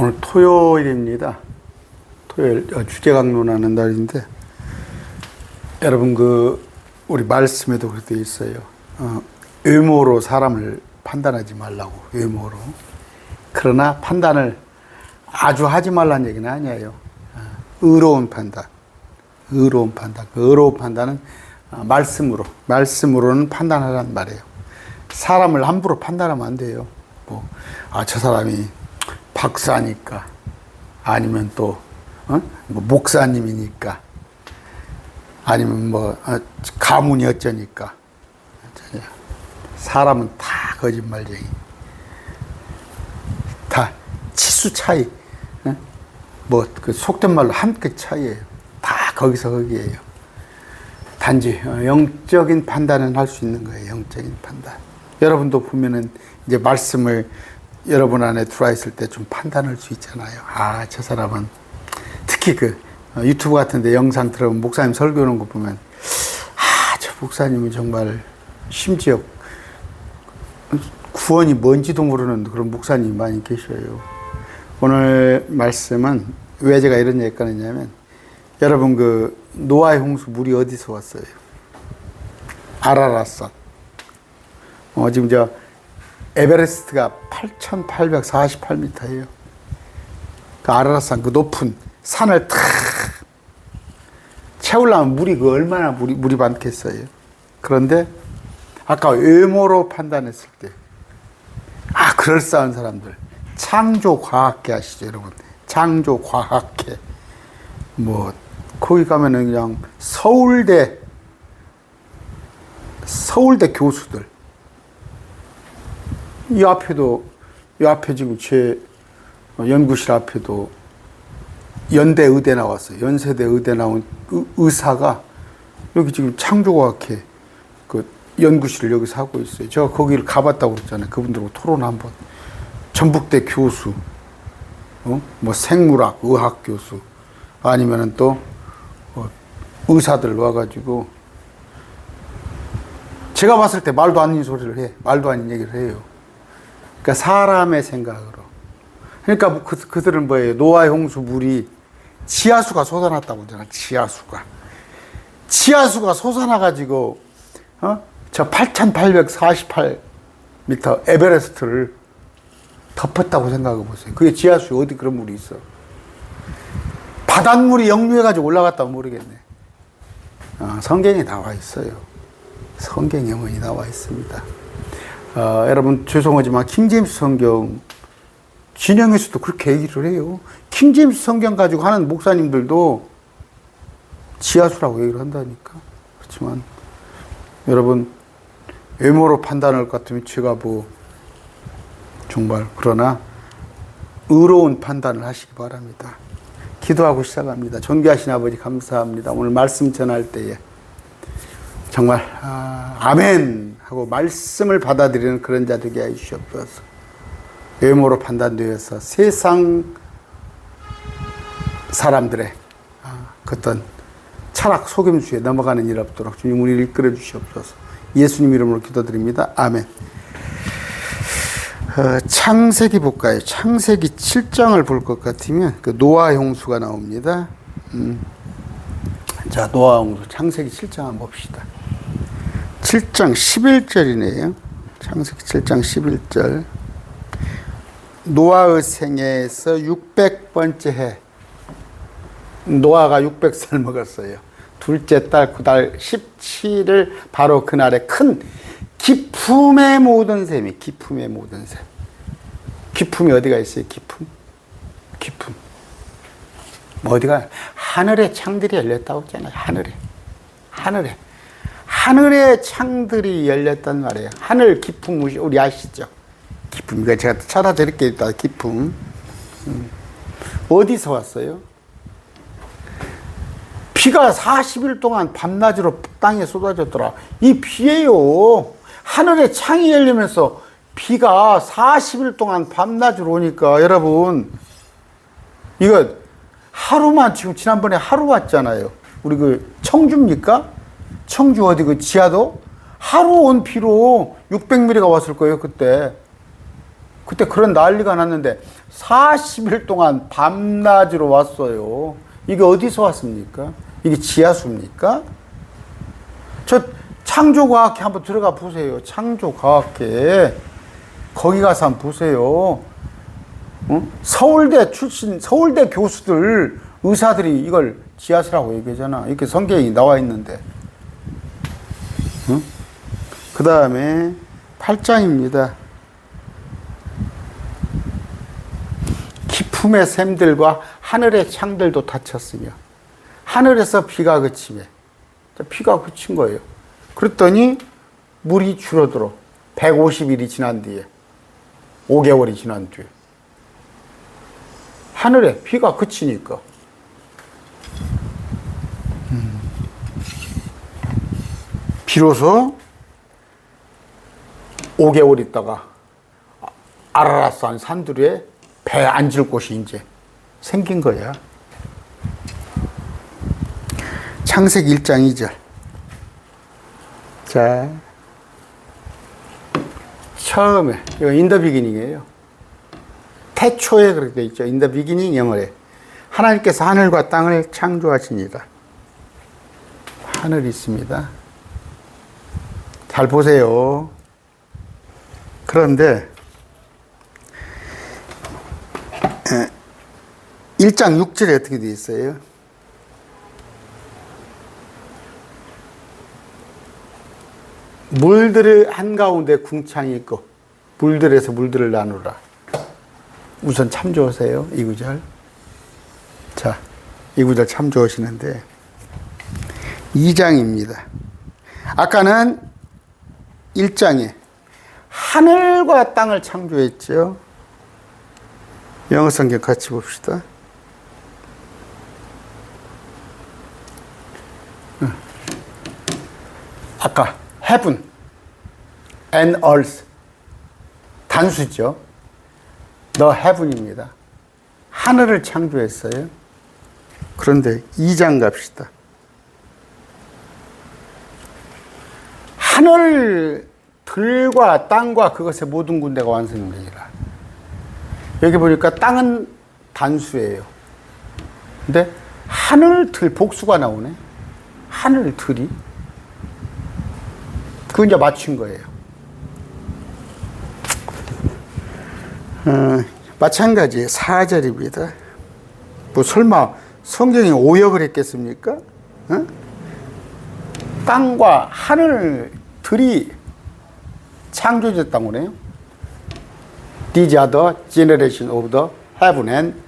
오늘 토요일입니다. 토요일 주제 강론하는 날인데 여러분 우리 말씀에도 그렇게 돼 있어요. 외모로 사람을 판단하지 말라고. 외모로. 그러나 판단을 아주 하지 말라는 얘기는 아니에요. 의로운 판단. 의로운 판단. 그 의로운 판단은 말씀으로는 판단하라는 말이에요. 사람을 함부로 판단하면 안 돼요. 저 사람이 박사니까, 아니면 또, 목사님이니까, 아니면 가문이 어쩌니까. 사람은 다 거짓말쟁이. 다 치수 차이. 속된 말로 한 끗 차이예요. 다 거기서 거기에요. 단지 영적인 판단은 할 수 있는 거예요. 영적인 판단. 여러분도 보면은 이제 말씀을 여러분 안에 들어와 있을 때 좀 판단할 수 있잖아요. 저 사람은 특히 유튜브 같은데 영상 들어보면 목사님 설교하는 거 보면 저 목사님은 정말 심지어 구원이 뭔지도 모르는 그런 목사님이 많이 계셔요. 오늘 말씀은 왜 제가 이런 얘기 꺼냈냐면 여러분 노아의 홍수 물이 어디서 왔어요? 아라랏산. 지금 에베레스트가 8,848m예요. 아라랏산 높은 산을 탁 채우려면 물이 얼마나 물이 많겠어요. 그런데 아까 외모로 판단했을 때 그럴싸한 사람들 창조과학계 아시죠, 여러분? 창조과학계 거기 가면은 그냥 서울대 교수들. 이 앞에 지금 제 연구실 앞에도 연대 의대 나왔어요. 연세대 의대 나온 의사가 여기 지금 창조과학회 연구실을 여기서 하고 있어요. 제가 거기를 가봤다고 그랬잖아요. 그분들하고 토론 한번. 전북대 교수, 생물학, 의학 교수, 아니면은 또 의사들 와가지고 제가 봤을 때 말도 안 되는 소리를 해. 말도 안 되는 얘기를 해요. 그러니까 사람의 생각으로. 그러니까 그들은 뭐예요? 노아의 홍수 물이 지하수가 솟아났다고 하잖아. 지하수가 솟아나가지고 저 8,848m 에베레스트를 덮었다고 생각해 보세요. 그게 지하수에 어디 그런 물이 있어? 바닷물이 역류해가지고 올라갔다고 모르겠네. 성경에 나와 있어요. 성경에 영원히 나와 있습니다. 여러분 죄송하지만 킹제임스 성경 진영에서도 그렇게 얘기를 해요. 킹제임스 성경 가지고 하는 목사님들도 지하수라고 얘기를 한다니까. 그렇지만 여러분 외모로 판단할 것 같으면 제가 정말 그러나 의로운 판단을 하시기 바랍니다. 기도하고 시작합니다. 존귀하신 아버지 감사합니다. 오늘 말씀 전할 때에 정말 아멘 하고 말씀을 받아들이는 그런 자 되게 해주시옵소서. 외모로 판단되어서 세상 사람들의 어떤 철학 속임수에 넘어가는 일 없도록 주님 우리를 이끌어 주시옵소서. 예수님 이름으로 기도드립니다. 아멘. 창세기 볼까요? 창세기 7장을 볼 것 같으면 노아 홍수가 나옵니다. 자, 노아 홍수 창세기 7장 한번 봅시다. 7장 11절이네요. 창세기 7장 11절. 노아의 생애에서 600번째 해. 노아가 600살 먹었어요. 둘째 달 그달 17일 바로 그날에 큰 기품의 모든 셈이 기품의 모든 셈. 기품이 어디가 있어요? 기품. 어디가? 하늘의 창들이 열렸다고 했잖아요. 하늘의 창들이 열렸단 말이에요. 하늘 기품 우리 아시죠? 기품. 이거 제가 찾아드릴게요. 기품. 어디서 왔어요? 비가 40일 동안 밤낮으로 땅에 쏟아졌더라. 이 비예요. 하늘의 창이 열리면서 비가 40일 동안 밤낮으로 오니까 여러분 이거 하루만 지난번에 하루 왔잖아요. 우리 청주입니까? 청주 어디 지하도 하루 온 비로 600mm가 왔을 거예요. 그때 그때 그런 난리가 났는데 40일 동안 밤낮으로 왔어요. 이게 어디서 왔습니까? 이게 지하수입니까? 저 창조과학회 한번 들어가 보세요. 창조과학회. 거기 가서 한번 보세요. 서울대 출신, 서울대 교수들, 의사들이 이걸 지하수라고 얘기하잖아. 이렇게 성경이 나와 있는데. 그 다음에 8장입니다. 기품의 샘들과 하늘의 창들도 닫혔으며 하늘에서 비가 그치며 비가 그친 거예요. 그랬더니 물이 줄어들어 150일이 지난 뒤에 5개월이 지난 뒤에 하늘에 비가 그치니까 비로소 5개월 있다가 아라라산 산들에 배 앉을 곳이 이제 생긴 거야. 창세기 1장 2절. 자, 처음에 이거 인더 비기닝이에요. 태초에 그렇게 돼 있죠. 인더 비기닝 영어에 하나님께서 하늘과 땅을 창조하시니라. 하늘이 있습니다. 잘 보세요. 그런데 1장 6절에 어떻게 되어 있어요? 물들을 한가운데 궁창이 있고 물들에서 물들을 나누라. 우선 참 좋으세요. 이 구절. 자, 이 구절 참 좋으시는데 2장입니다. 아까는 1장에 하늘과 땅을 창조했죠. 영어 성경 같이 봅시다. 아까 heaven and earth 단수죠. the heaven입니다. 하늘을 창조했어요. 그런데 2장 갑시다. 하늘들과 땅과 그것의 모든 군대가 완성되리라. 여기 보니까 땅은 단수예요. 근데 하늘들 복수가 나오네. 하늘들이. 그거 이제 맞춘 거예요. 마찬가지 4절입니다. 뭐 설마 성경이 오역을 했겠습니까? 땅과 하늘들이 창조됐다고 그래요. These are the generation of the heaven and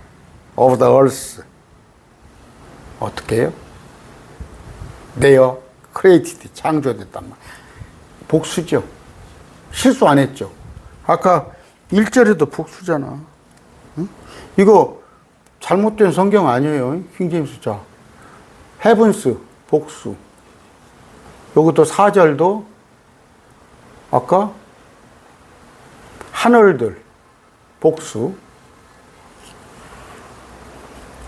of the earth. 어떻게 해요? They are created, 창조됐단 말. 복수죠. 실수 안 했죠. 아까 1절에도 복수잖아. 응? 이거 잘못된 성경 아니에요. 킹제임스 자. 헤븐스 복수. 여기도 4절도 아까 하늘들 복수.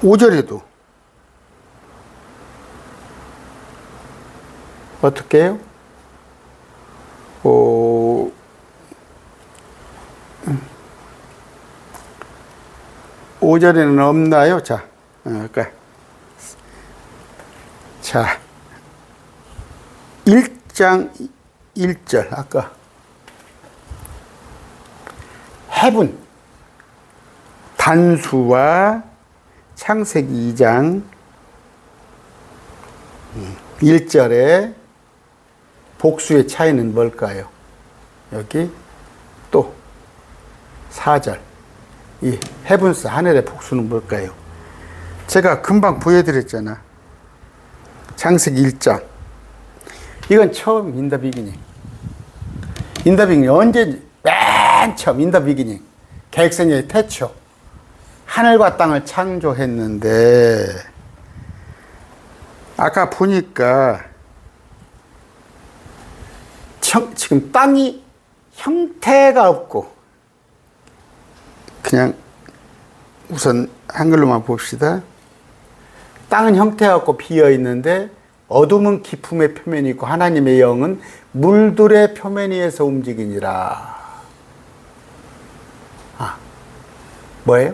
5절에도 어떻게 해요? 5절에는 없나요? 자, 그러니까 자 1장 1절 아까 heaven 단수와 창세기 2장 1절에 복수의 차이는 뭘까요? 여기 또 4절 이 헤븐스 하늘의 복수는 뭘까요? 제가 금방 보여드렸잖아. 창세기 1장 이건 처음 인더 비기닝. 인더 비기닝 언제 맨 처음 인더 비기닝 계획성의 태초 하늘과 땅을 창조했는데 아까 보니까 지금 땅이 형태가 없고 그냥 우선 한글로만 봅시다. 땅은 형태가 없고 비어 있는데 어둠은 기품의 표면이 있고 하나님의 영은 물들의 표면 위에서 움직이니라. 뭐예요?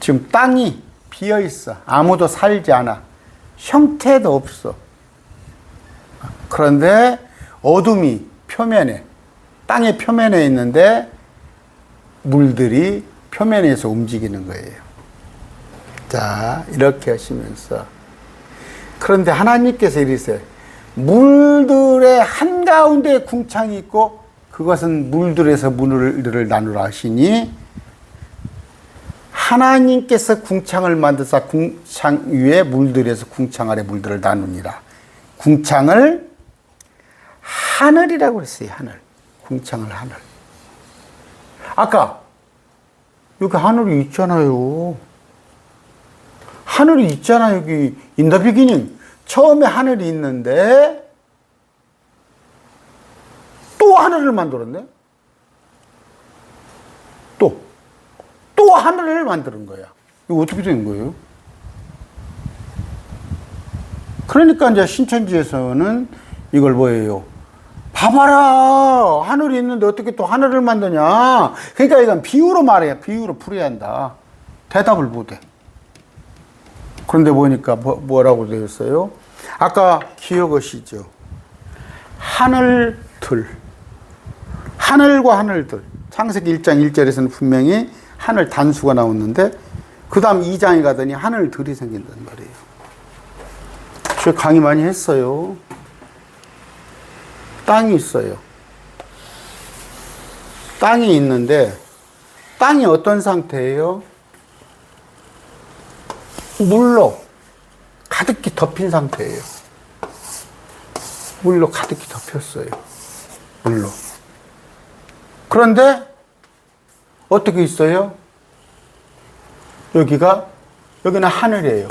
지금 땅이 비어 있어. 아무도 살지 않아. 형태도 없어. 그런데 어둠이 표면에, 땅의 표면에 있는데 물들이 표면에서 움직이는 거예요. 자, 이렇게 하시면서. 그런데 하나님께서 이르시되 물들의 한가운데 궁창이 있고 그것은 물들에서 물을 나누라 하시니, 하나님께서 궁창을 만드사 궁창 위에 물들에서 궁창 아래 물들을 나누니라. 궁창을 하늘이라고 그랬어요. 하늘. 궁창을 하늘. 아까 여기 하늘이 있잖아요. 하늘이 있잖아. 여기 in the beginning. 처음에 하늘이 있는데 또 하늘을 만들었네. 또 하늘을 만드는 거야. 이거 어떻게 된 거예요? 그러니까 이제 신천지에서는 이걸 뭐예요? 봐봐라, 하늘이 있는데 어떻게 또 하늘을 만드냐. 그러니까 이건 비유로 말해야, 비유로 풀어야 한다. 대답을 못해. 그런데 보니까 뭐라고 되어 있어요? 아까 기억하시죠? 하늘들, 하늘과 하늘들. 창세기 1장 1절에서는 분명히 하늘 단수가 나왔는데 그 다음 2장에 가더니 하늘들이 생긴단 말이에요. 저 강의 많이 했어요. 땅이 있어요. 땅이 있는데 땅이 어떤 상태예요? 물로 가득히 덮인 상태예요. 물로 가득히 덮였어요. 물로. 그런데 어떻게 있어요? 여기는 하늘이에요.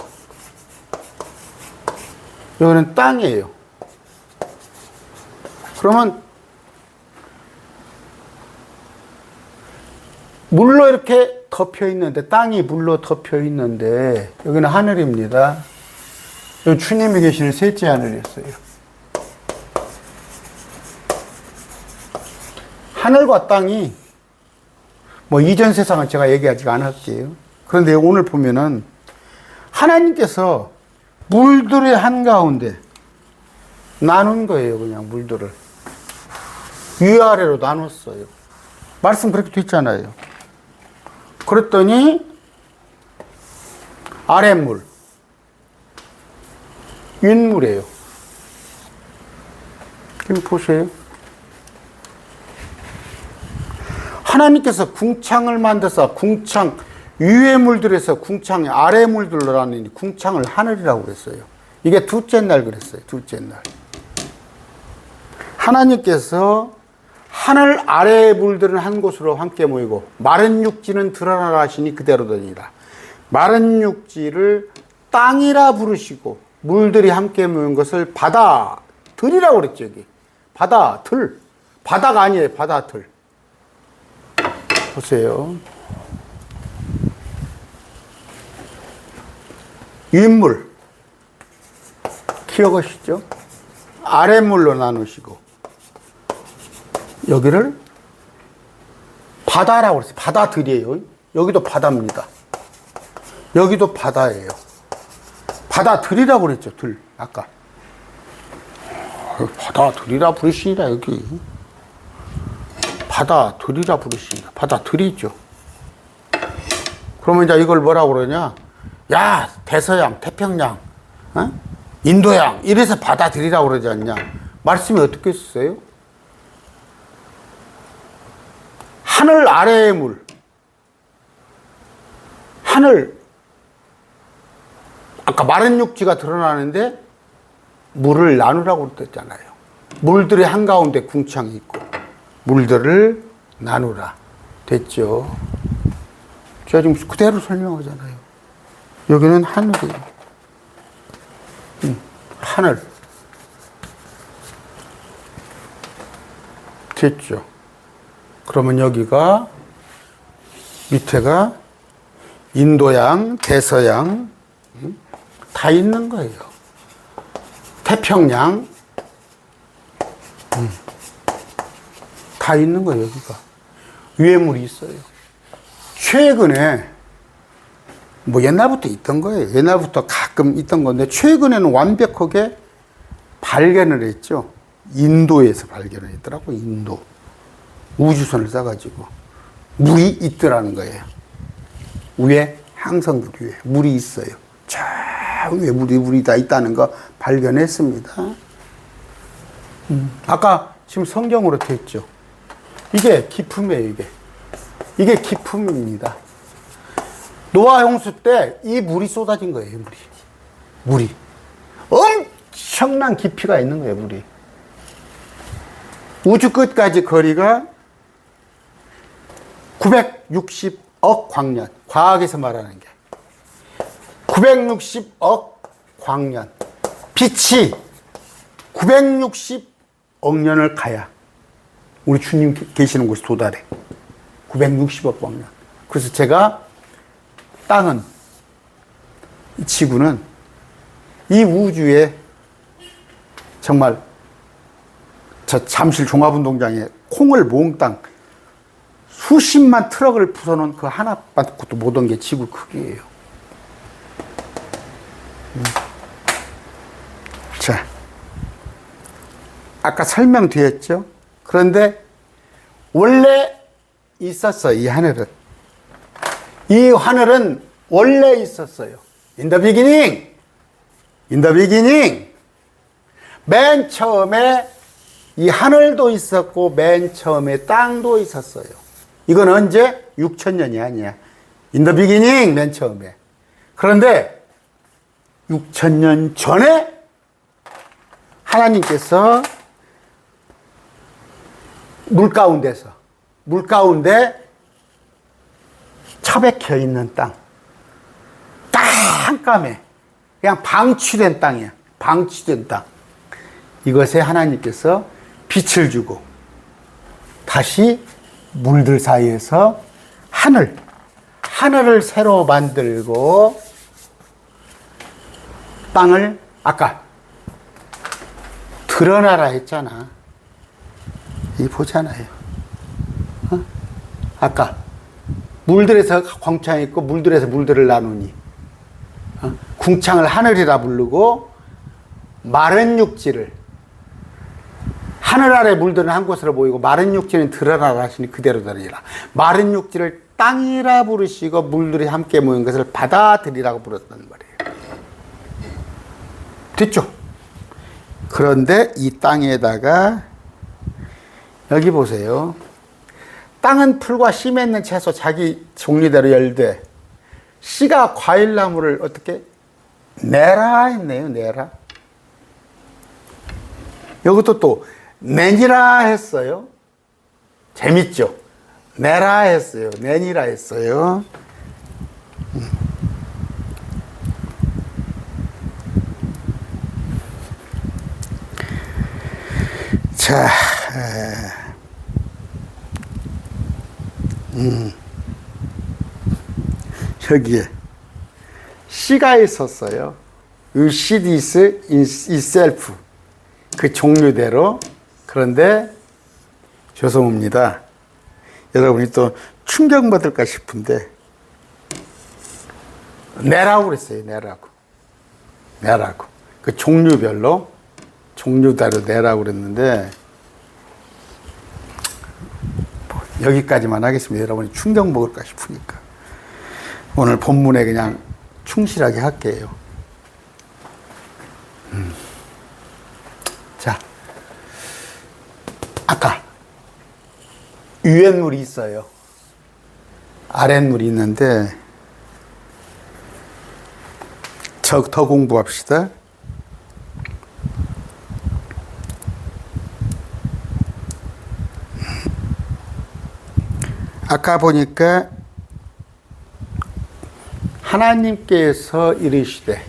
여기는 땅이에요. 그러면 물로 이렇게 덮여 있는데, 땅이 물로 덮여 있는데 여기는 하늘입니다. 여기 주님이 계시는 셋째 하늘이었어요. 하늘과 땅이 뭐 이전 세상은 제가 얘기하지 않을게요. 그런데 오늘 보면은 하나님께서 물들의 한가운데 나눈 거예요. 그냥 물들을 위아래로 나눴어요. 말씀 그렇게 됐잖아요. 그랬더니 아랫물, 윗물이에요. 지금 보세요. 하나님께서 궁창을 만드사 궁창 위의 물들에서 궁창 아래 물들로 나누니 궁창을 하늘이라고 그랬어요. 이게 둘째 날 그랬어요. 둘째 날. 하나님께서 하늘 아래의 물들은 한 곳으로 함께 모이고 마른 육지는 드러나라 하시니 그대로되니라. 마른 육지를 땅이라 부르시고 물들이 함께 모인 것을 바다들이라고 그랬죠. 여기 바다들, 바다가 아니에요. 바다들. 보세요. 윗물 기억하시죠? 아랫물로 나누시고 여기를 바다라고 그랬어요. 바다들이에요. 여기도 바다입니다. 여기도 바다예요. 바다들이라고 그랬죠. 들 아까 바다들이라 부르시니라. 여기 바다들이라 부르시니라. 바다들이죠. 그러면 이제 이걸 뭐라고 그러냐? 야, 대서양, 태평양, 어? 인도양 이래서 바다들이라고 그러지 않냐? 말씀이 어떻게 썼어요? 하늘 아래의 물, 하늘, 아까 마른 육지가 드러나는데 물을 나누라고 그랬잖아요. 물들의 한가운데 궁창이 있고 물들을 나누라. 됐죠? 제가 지금 그대로 설명하잖아요. 여기는 하늘이에요. 하늘. 됐죠? 그러면 여기가 밑에가 인도양, 대서양 다 있는 거예요. 태평양 다 있는 거예요. 여기가 위에 물이 있어요. 최근에 뭐 옛날부터 있던 거예요. 옛날부터 가끔 있던 건데 최근에는 완벽하게 발견을 했죠. 인도에서 발견을 했더라고. 인도. 우주선을 쏴가지고 물이 있더라는 거예요. 위에 항성들 위에 물이 있어요. 저 위에 물이 다 있다는 거 발견했습니다. 아까 지금 성경으로 됐죠. 이게 기품이에요. 이게 기품입니다. 노아 홍수 때 이 물이 쏟아진 거예요. 물이 엄청난 깊이가 있는 거예요. 물이 우주 끝까지 거리가 960억 광년. 과학에서 말하는 게 960억 광년. 빛이 960억 년을 가야 우리 주님 계시는 곳에 도달해. 960억 광년. 그래서 제가 땅은, 이 지구는 이 우주에 정말 저 잠실 종합운동장에 콩을 몽땅 수십만 트럭을 부숴놓은 그 하나밖에 못 온 게 지구 크기예요. 자, 아까 설명드렸죠? 그런데 원래 있었어요. 이 하늘은. 이 하늘은 원래 있었어요. In the beginning. In the beginning. 맨 처음에 이 하늘도 있었고 맨 처음에 땅도 있었어요. 이건 언제? 6,000년이 아니야. In the beginning, 맨 처음에. 그런데 6,000년 전에 하나님께서 물 가운데 처박혀 있는 땅. 깜깜해. 그냥 방치된 땅이야. 방치된 땅. 이것에 하나님께서 빛을 주고 다시 물들 사이에서 하늘을 새로 만들고 땅을 아까 드러나라 했잖아. 이 보잖아요. 아까 물들에서 광창이 있고 물들에서 물들을 나누니 궁창을 하늘이라 부르고 마른 육지를 하늘 아래 물들은 한 곳으로 보이고 마른 육지는 드러나라 하시니 그대로 드러니라. 마른 육지를 땅이라 부르시고 물들이 함께 모인 것을 바다들이라고 부르셨단 말이에요. 됐죠? 그런데 이 땅에다가 여기 보세요. 땅은 풀과 씨 맺는 채소 자기 종류대로 열되 씨가 과일나무를 어떻게 내라 했네요. 내라. 여기도 또 내니라 했어요. 재밌죠? 내라 했어요. 내니라 했어요. 자, 여기에 씨가 있었어요. 이 seed is itself. 그 종류대로. 그런데 죄송합니다. 여러분이 또 충격받을까 싶은데 내라고 그랬어요. 내라고. 그 종류별로 종류대로 내라고 그랬는데 여기까지만 하겠습니다. 여러분이 충격 먹을까 싶으니까 오늘 본문에 그냥 충실하게 할게요. 자, 아까 위엔물이 있어요. 아랫물이 있는데 더 공부합시다. 아까 보니까 하나님께서 이르시되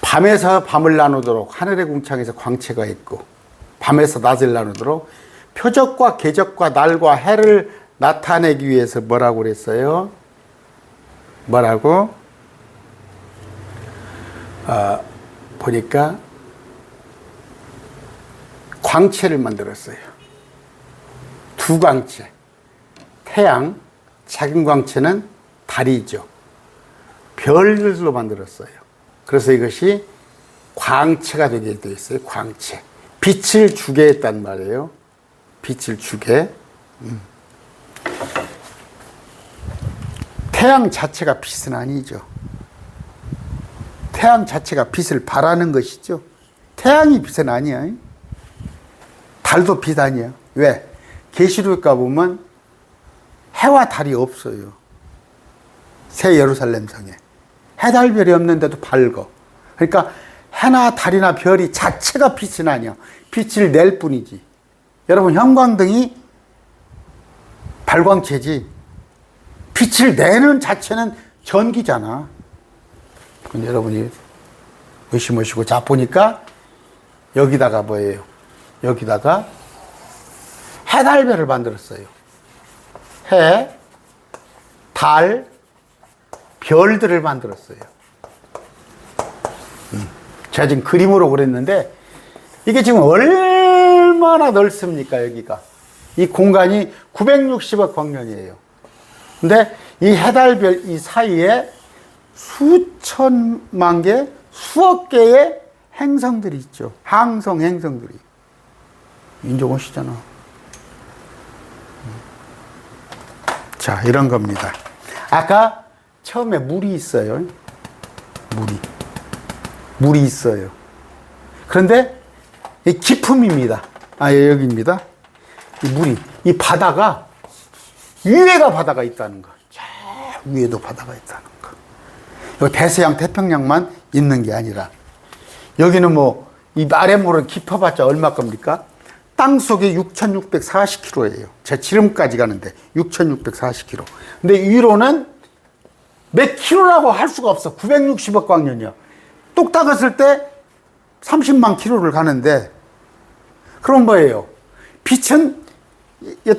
밤에서 밤을 나누도록 하늘의 궁창에서 광채가 있고 밤에서 낮을 나누도록 표적과 궤적과 날과 해를 나타내기 위해서 뭐라고 그랬어요? 뭐라고? 보니까 광채를 만들었어요. 두 광채. 태양, 작은 광채는 달이죠. 별들로 만들었어요. 그래서 이것이 광채가 되게 되어 있어요. 광채. 빛을 주게 했단 말이에요. 빛을 주게. 태양 자체가 빛은 아니죠. 태양 자체가 빛을 발하는 것이죠. 태양이 빛은 아니야. 달도 빛 아니야. 왜? 계시록 가보면 해와 달이 없어요. 새 예루살렘 성에. 해, 달, 별이 없는데도 밝어. 그러니까 해나 달이나 별이 자체가 빛은 아니야. 빛을 낼 뿐이지. 여러분, 형광등이 발광체지. 빛을 내는 자체는 전기잖아. 그건 여러분이 의심하시고, 자, 보니까 여기다가 뭐예요? 여기다가 해, 달, 별을 만들었어요. 해, 달, 별들을 만들었어요. 제가 지금 그림으로 그랬는데 이게 지금 얼마나 넓습니까? 여기가 이 공간이 960억 광년이에요. 근데 이 해달별 이 사이에 수천만 개, 수억 개의 행성들이 있죠. 항성 행성들이. 인종오시잖아. 자, 이런 겁니다. 아까 처음에 물이 있어요. 물이 있어요. 그런데 이 깊음입니다. 아, 여기입니다. 이 물이, 이 바다가, 위에가 바다가 있다는 거. 저 위에도 바다가 있다는 거. 이거 대서양, 태평양만 있는 게 아니라, 여기는 뭐, 이 아랫물은 깊어봤자 얼마 겁니까? 땅 속에 6,640km예요. 제 지름까지 가는데, 6,640km. 근데 위로는 몇 킬로라고 할 수가 없어. 960억 광년이야. 똑 닦았을 때 30만 킬로를 가는데, 그럼 뭐예요? 빛은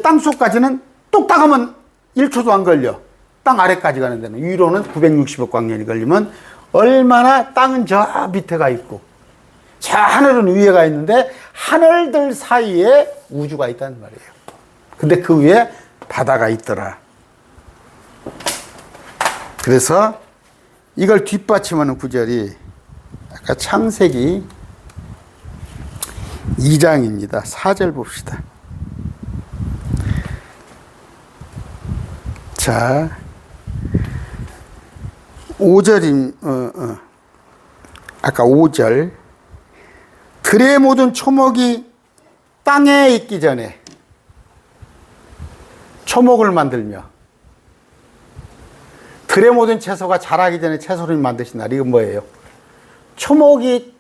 땅 속까지는 똑 닦으면 1초도 안 걸려. 땅 아래까지 가는 데는. 위로는 960억 광년이 걸리면 얼마나 땅은 저 밑에가 있고, 저 하늘은 위에가 있는데, 하늘들 사이에 우주가 있다는 말이에요. 근데 그 위에 바다가 있더라. 그래서 이걸 뒷받침하는 구절이 아까 창세기 2장입니다. 4절 봅시다. 자, 5절임, 아까 5절. 들의 모든 초목이 땅에 있기 전에 초목을 만들며, 들의 모든 채소가 자라기 전에 채소를 만드신다. 이건 뭐예요? 초목이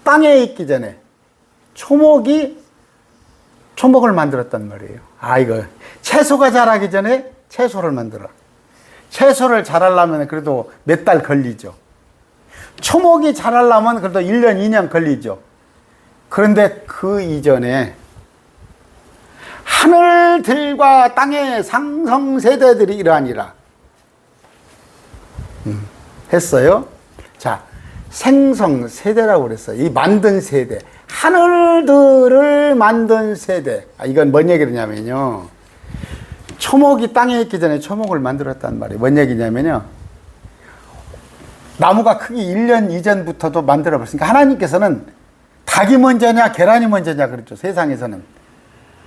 땅에 있기 전에 초목을 만들었단 말이에요. 아, 이거 채소가 자라기 전에 채소를 만들어. 채소를 자라려면 그래도 몇 달 걸리죠. 초목이 자라려면 그래도 1년, 2년 걸리죠. 그런데 그 이전에 하늘들과 땅의 상성세대들이 이러하니라 했어요. 자, 생성세대라고 그랬어요. 이 만든 세대, 하늘들을 만든 세대. 아, 이건 뭔 얘기냐면요, 초목이 땅에 있기 전에 초목을 만들었단 말이에요. 뭔 얘기냐면요, 나무가 크기 1년 이전부터도 만들어버렸으니까 하나님께서는 닭이 먼저냐 계란이 먼저냐 그랬죠. 세상에서는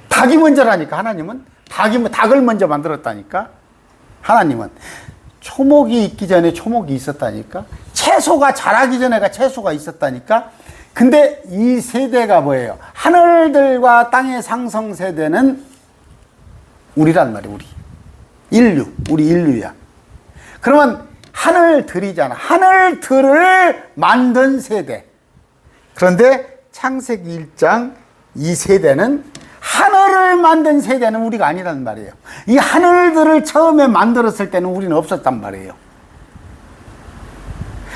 닭이 먼저라니까. 하나님은 닭을 먼저 만들었다니까. 하나님은 초목이 있기 전에 초목이 있었다니까. 채소가 자라기 전에가 채소가 있었다니까. 근데 이 세대가 뭐예요? 하늘들과 땅의 상성 세대는 우리란 말이에요. 우리 인류야. 그러면 하늘들이잖아. 하늘들을 만든 세대. 그런데 창세기 1장 이 세대는, 하늘을 만든 세대는 우리가 아니란 말이에요. 이 하늘들을 처음에 만들었을 때는 우리는 없었단 말이에요.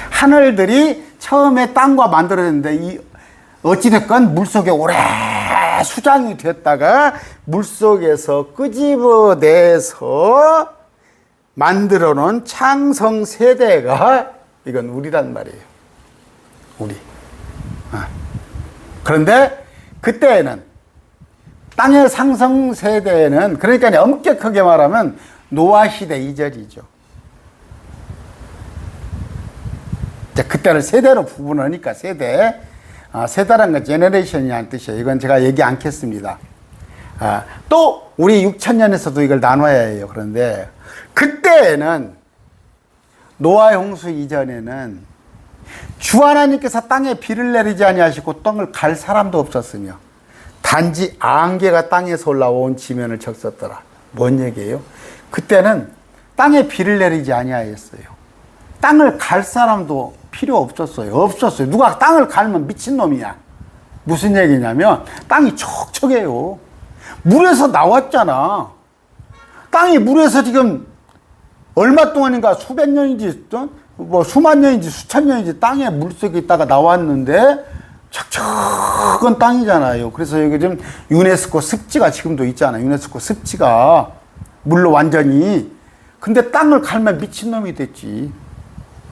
하늘들이 처음에 땅과 만들어졌는데, 어찌됐건 물속에 오래 수장이 됐다가 물속에서 끄집어내서 만들어 놓은 창성 세대가 이건 우리란 말이에요. 우리. 그런데 그때는 땅의 상승 세대는 그러니까 엄격하게 말하면 노아 시대 이전이죠. 그때를 세대로 구분하니까 세대. 세대라는 건 제너레이션이라는 뜻이에요. 이건 제가 얘기 않겠습니다. 또 우리 6천년에서도 이걸 나눠야 해요. 그런데 그때에는 노아 홍수 이전에는 주 하나님께서 땅에 비를 내리지 아니하시고 땅을 갈 사람도 없었으며 단지 안개가 땅에서 올라온 지면을 적셨더라. 뭔 얘기예요? 그때는 땅에 비를 내리지 아니하였어요. 땅을 갈 사람도 필요 없었어요. 없었어요. 누가 땅을 갈면 미친놈이야. 무슨 얘기냐면 땅이 촉촉해요. 물에서 나왔잖아. 땅이 물에서 지금 얼마 동안인가 수백 년인지 뭐 수만 년인지 수천 년인지 땅에 물속에 있다가 나왔는데 촉촉한 땅이잖아요. 그래서 여기 지금 유네스코 습지가 지금도 있잖아요. 유네스코 습지가 물로 완전히. 근데 땅을 갈면 미친놈이 됐지.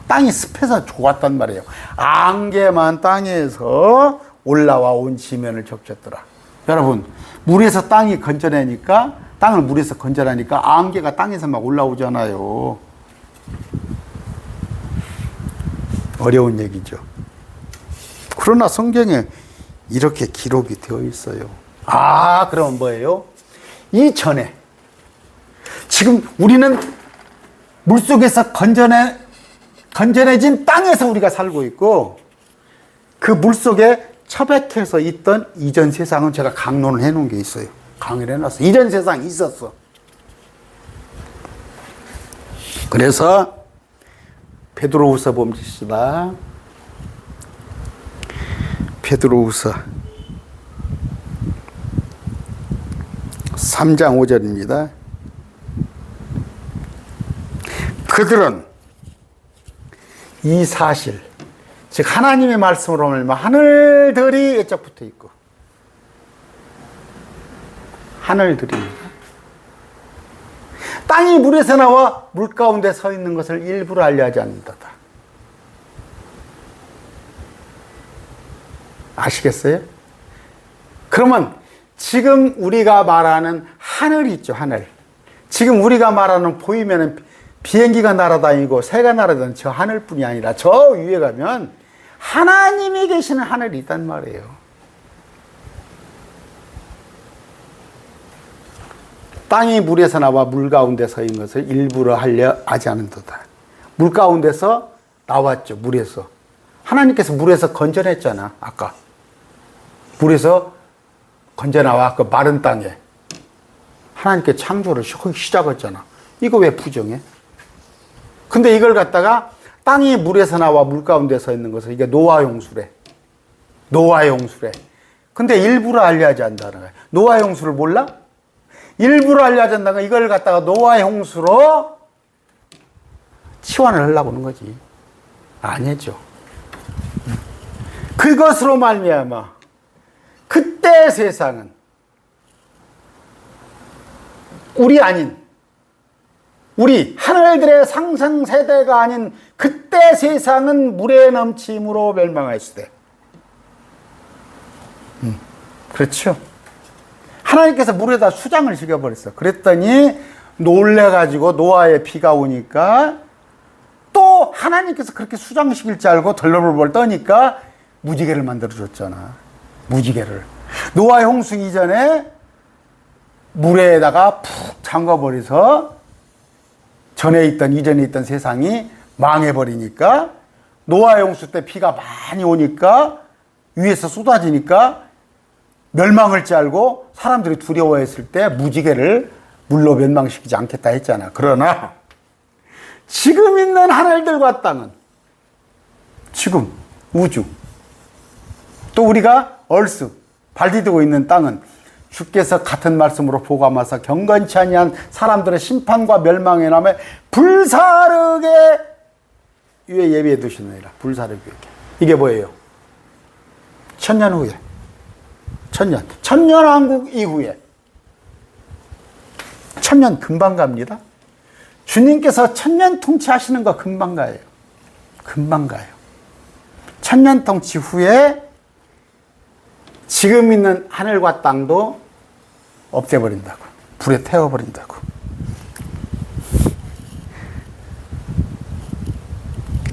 땅이 습해서 좋았단 말이에요. 안개만 땅에서 올라와 온 지면을 적셨더라. 여러분, 물에서 땅이 건져내니까, 땅을 물에서 건져내니까 안개가 땅에서 막 올라오잖아요. 어려운 얘기죠. 그러나 성경에 이렇게 기록이 되어 있어요. 그럼 뭐예요? 이전에 지금 우리는 물속에서 건져내진 땅에서 우리가 살고 있고 그 물속에 처박혀서 있던 이전 세상은 제가 강론을 해놓은 게 있어요. 강의를 해놨어. 이전 세상이 있었어. 그래서 베드로후서 봅시다. 베드로후서 3장 5절입니다. 그들은 이 사실, 즉 하나님의 말씀으로 하면 하늘들이 이쪽 붙어 있고 하늘들입니다. 땅이 물에서 나와 물 가운데 서 있는 것을 일부러 알려하지 않는다다. 아시겠어요? 그러면 지금 우리가 말하는 하늘이 있죠, 하늘. 지금 우리가 말하는 보이면은 비행기가 날아다니고 새가 날아다니는 저 하늘뿐이 아니라 저 위에 가면 하나님이 계시는 하늘이 있단 말이에요. 땅이 물에서 나와 물 가운데 서 있는 것을 일부러 하려 하지 않는도다. 물 가운데서 나왔죠, 물에서. 하나님께서 물에서 건져냈잖아, 아까. 물에서 건져나와 그 마른 땅에. 하나님께 창조를 시작했잖아. 이거 왜 부정해? 근데 이걸 갖다가 땅이 물에서 나와 물 가운데 서 있는 것을 이게 노아 홍수래. 노아 홍수래. 근데 일부러 알려하지 않는다는 거야. 노아 홍수를 몰라? 일부러 알려하지 않는다는 거야. 이걸 갖다가 노아 홍수로 치환을 하려고 하는 거지. 아니죠. 그것으로 말미암아 그때 세상은 우리 하늘들의 상승 세대가 아닌 그때 세상은 물에 넘침으로 멸망하였을 때. 그렇죠. 하나님께서 물에다 수장을 시켜버렸어. 그랬더니 놀래가지고 노아의 비가 오니까 또 하나님께서 그렇게 수장시킬 줄 알고 덜덜벌 떠니까 무지개를 만들어줬잖아. 무지개를. 노아의 홍수 이전에 물에다가 푹 잠가버려서 이전에 있던 세상이 망해버리니까 노아의 홍수 때 비가 많이 오니까 위에서 쏟아지니까 멸망을 줄 알고 사람들이 두려워했을 때 무지개를 물로 멸망시키지 않겠다 했잖아. 그러나 지금 있는 하늘들과 땅은 지금 우주 또 우리가 얼스 발 디디고 있는 땅은 주께서 같은 말씀으로 보감하사 경건치 아니한 사람들의 심판과 멸망의 남에 불사르게 위에 예비해 두시느니라. 불사르게. 이게 뭐예요? 천년 후에. 천년왕국 이후에. 천년 금방 갑니다. 주님께서 천년 통치하시는 거 금방 가요. 금방 가요. 천년 통치 후에 지금 있는 하늘과 땅도 없애버린다고. 불에 태워버린다고.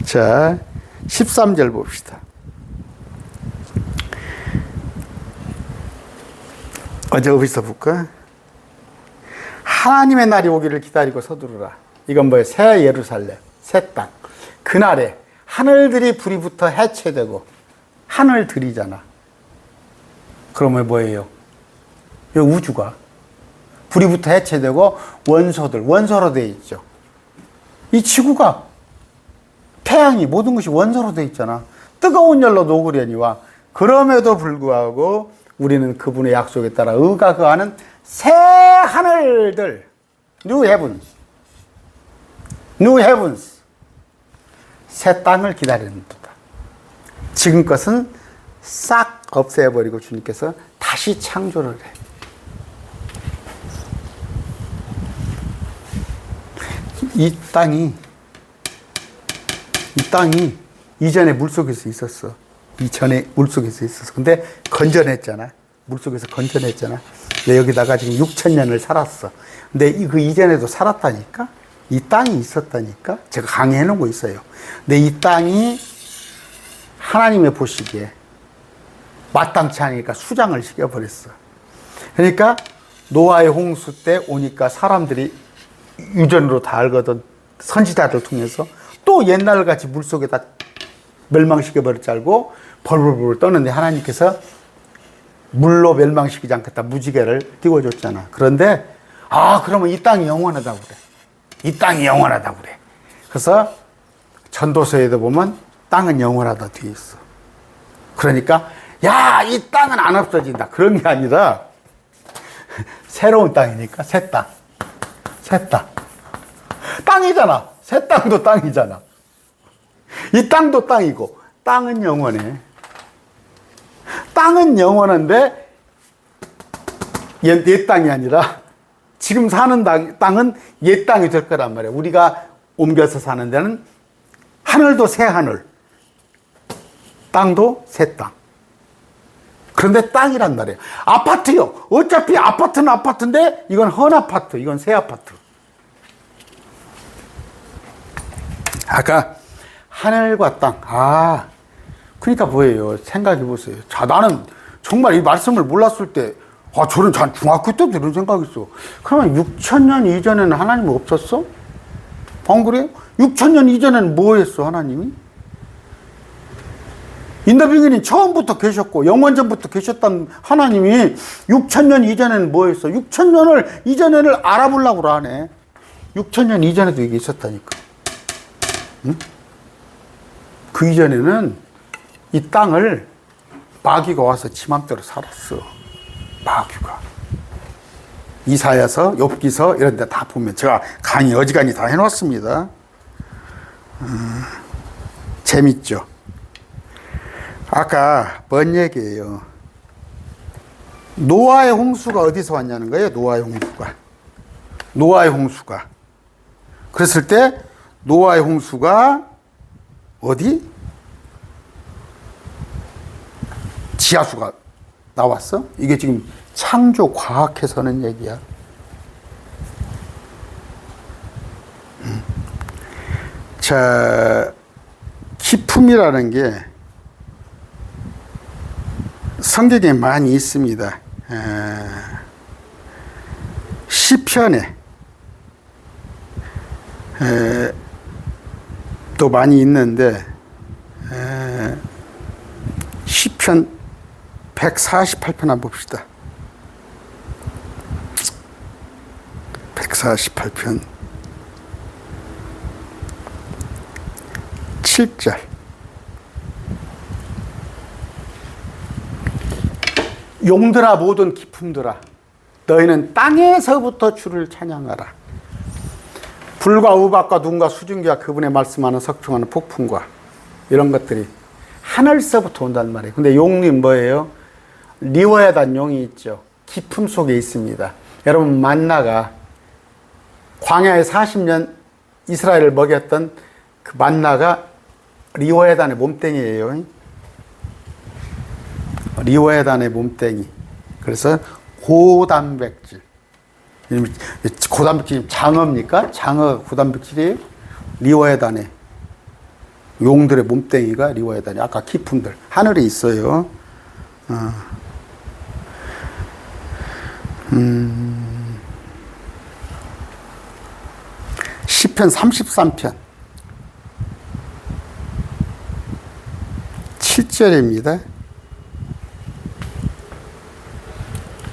자, 13절 봅시다. 어제 어디서 볼까? 하나님의 날이 오기를 기다리고 서두르라. 이건 뭐예요? 새 예루살렘, 새 땅. 그날에 하늘들이 불이 붙어 해체되고, 하늘들이잖아. 그러면 뭐예요? 이 우주가 불이 붙어 해체되고 원소로 되어 있죠. 이 지구가, 태양이, 모든 것이 원소로 되어 있잖아. 뜨거운 열로 녹으려니와. 그럼에도 불구하고 우리는 그분의 약속에 따라 의가 거하는 새 하늘들, New Heavens, New Heavens, 새 땅을 기다리는 거다. 지금 것은 싹 없애버리고 주님께서 다시 창조를 해. 이 땅이 이전에 물속에서 있었어. 이전에 물속에서 있었어. 근데 건져냈잖아. 물속에서 건져냈잖아. 근데 여기다가 지금 6,000년을 살았어. 근데 그 이전에도 살았다니까? 이 땅이 있었다니까? 제가 강의해 놓은 거 있어요. 근데 이 땅이 하나님의 보시기에 마땅치 않으니까 수장을 시켜버렸어. 그러니까 노아의 홍수 때 오니까 사람들이 유전으로 다 알거든. 선지자들 통해서 또 옛날같이 물속에다 멸망시켜버릴 줄 알고 벌벌벌 떠는데 하나님께서 물로 멸망시키지 않겠다 무지개를 띄워줬잖아. 그런데 그러면 이 땅이 영원하다고 그래. 이 땅이 영원하다고 그래. 그래서 전도서에도 보면 땅은 영원하다 뒤에 있어. 그러니까 이 땅은 안 없어진다 그런 게 아니라 새로운 땅이니까 새 땅. 땅이잖아. 새 땅도 땅이잖아. 이 땅도 땅이고 땅은 영원해. 땅은 영원한데 옛 땅이 아니라 지금 사는 땅은 옛 땅이 될 거란 말이야. 우리가 옮겨서 사는 데는 하늘도 새 하늘, 땅도 새 땅. 그런데 땅이란 말이에요. 아파트요. 어차피 아파트는 아파트인데 이건 헌 아파트, 이건 새 아파트. 아까 하늘과 땅. 그러니까 뭐예요? 생각해 보세요. 자, 나는 정말 이 말씀을 몰랐을 때, 저는 중학교 때도 이런 생각했어. 그러면 6,000년 이전에는 하나님 없었어? 안 그래요? 6,000년 이전에는 뭐 했어, 하나님이? 인더빙인이 처음부터 계셨고, 영원전부터 계셨던 하나님이 6,000년 이전에는 뭐 했어? 6,000년을 이전에는 알아보려고 하네. 6,000년 이전에도 이게 있었다니까. 응? 그 이전에는 이 땅을 마귀가 와서 지맘대로 살았어. 마귀가. 이사야서, 욥기서 이런 데 다 보면 제가 강의 어지간히 다 해놨습니다. 재밌죠? 아까 뭔 얘기예요? 노아의 홍수가 어디서 왔냐는 거예요. 노아의 홍수가. 그랬을 때 노아의 홍수가 어디? 지하수가 나왔어? 이게 지금 창조 과학에서는 얘기야. 자, 기품이라는 게 성경에 많이 있습니다. 시편에 또 많이 있는데 시편 148편 한번 봅시다. 148편 7절. 용들아 모든 기품들아 너희는 땅에서부터 주를 찬양하라. 불과 우박과 눈과 수증기와 그분의 말씀하는 석중하는 폭풍과 이런 것들이 하늘서부터 온단 말이에요. 근데 용이 뭐예요? 리워야단 용이 있죠. 기품 속에 있습니다. 여러분 만나가 광야에 40년 이스라엘을 먹였던 그 만나가 리워야단의 몸뚱이에요. 리워야단의 몸뚱이. 그래서 고단백질. 고단백질 장어입니까? 장어 고단백질이에요? 리워헤단에. 용들의 몸뚱이가 리워헤단이 아까 기품들 하늘에 있어요. 시편 33편 7절입니다.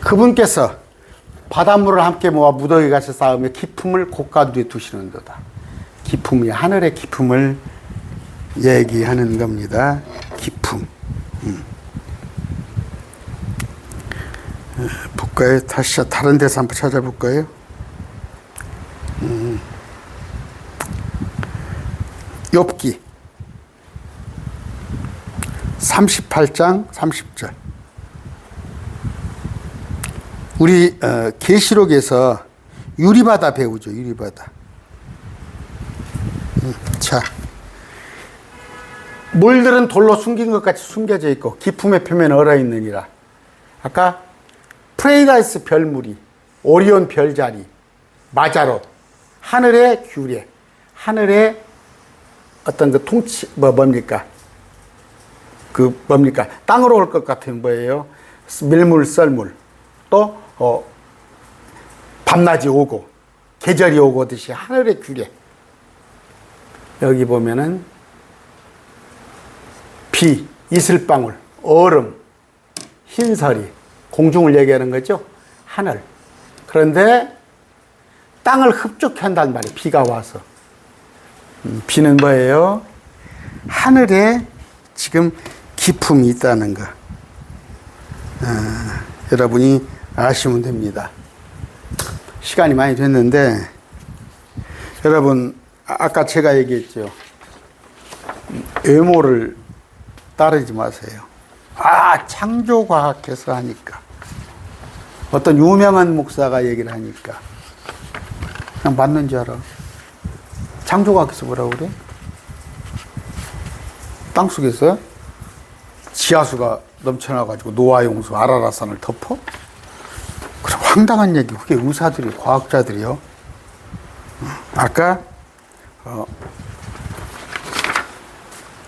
그분께서 바닷물을 함께 모아 무더기 같이 쌓으며 기품을 곳가두리에 두시는도다. 기품이 하늘의 기품을 얘기하는 겁니다. 기품. 볼까요? 다시 다른 데서 한번 찾아볼까요? 욥기 38장 30절. 우리 계시록에서 유리바다 배우죠. 유리바다. 자, 물들은 돌로 숨긴 것 같이 숨겨져 있고 기품의 표면에 얼어 있느니라. 아까 프레이가이스 별무리, 오리온 별자리, 마자롯, 하늘의 규례, 하늘의 어떤 그 통치 뭡니까? 그 뭡니까? 땅으로 올 것 같은 뭐예요? 밀물, 썰물. 또 밤낮이 오고 계절이 오고 오듯이 하늘의 규례. 여기 보면은 비, 이슬방울, 얼음, 흰설이 공중을 얘기하는 거죠. 하늘. 그런데 땅을 흡족해 한단 말이에요. 비가 와서. 비는 뭐예요? 하늘에 지금 기품이 있다는 거. 여러분이 아시면 됩니다. 시간이 많이 됐는데 여러분 아까 제가 얘기했죠. 외모를 따르지 마세요. 창조과학에서 하니까 어떤 유명한 목사가 얘기를 하니까 그냥 맞는 줄 알아. 창조과학에서 뭐라고 그래? 땅속에서 지하수가 넘쳐나가지고 노아용수 아라라산을 덮어? 그럼 황당한 얘기. 그게 의사들이 과학자들이요. 아까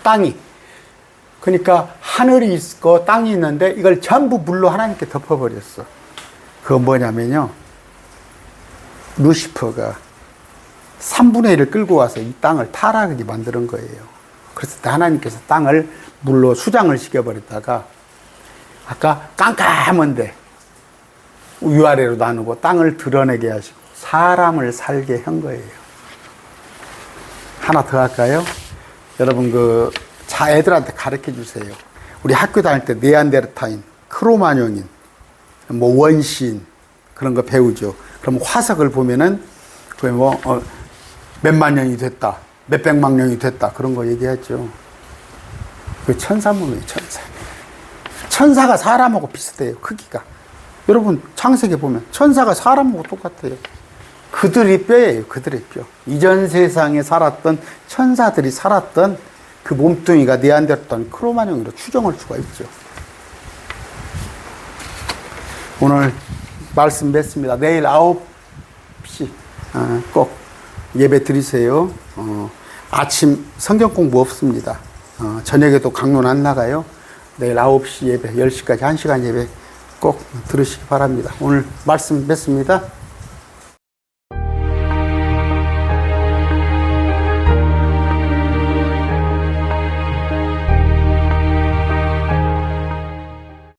땅이 그러니까 하늘이 있고 땅이 있는데 이걸 전부 물로 하나님께 덮어버렸어. 그건 뭐냐면요, 루시퍼가 3분의 1을 끌고 와서 이 땅을 타락하게 만드는 거예요. 그래서 하나님께서 땅을 물로 수장을 시켜버렸다가 아까 깜깜한데 위아래로 나누고 땅을 드러내게 하시고 사람을 살게 한 거예요. 하나 더 할까요? 여러분 애들한테 가르쳐 주세요. 우리 학교 다닐 때 네안데르타인, 크로마뇽인, 원시인 그런 거 배우죠. 그럼 화석을 보면은 그게 몇만 년이 됐다, 몇백만 년이 됐다 그런 거 얘기하죠. 그 천사문이에요. 천사. 천사가 사람하고 비슷해요. 크기가. 여러분 창세기 보면 천사가 사람하고 똑같아요. 그들이 뼈예요. 그들의 뼈. 이전 세상에 살았던 천사들이 살았던 그 몸뚱이가 네안데르탈 크로마뇽으로 추정할 수가 있죠. 오늘 말씀 뵙습니다. 내일 9시 꼭 예배 드리세요. 아침 성경 공부 없습니다. 저녁에도 강론 안 나가요. 내일 9시 예배, 10시까지 1시간 예배 꼭 들으시기 바랍니다. 오늘 말씀 뵙습니다.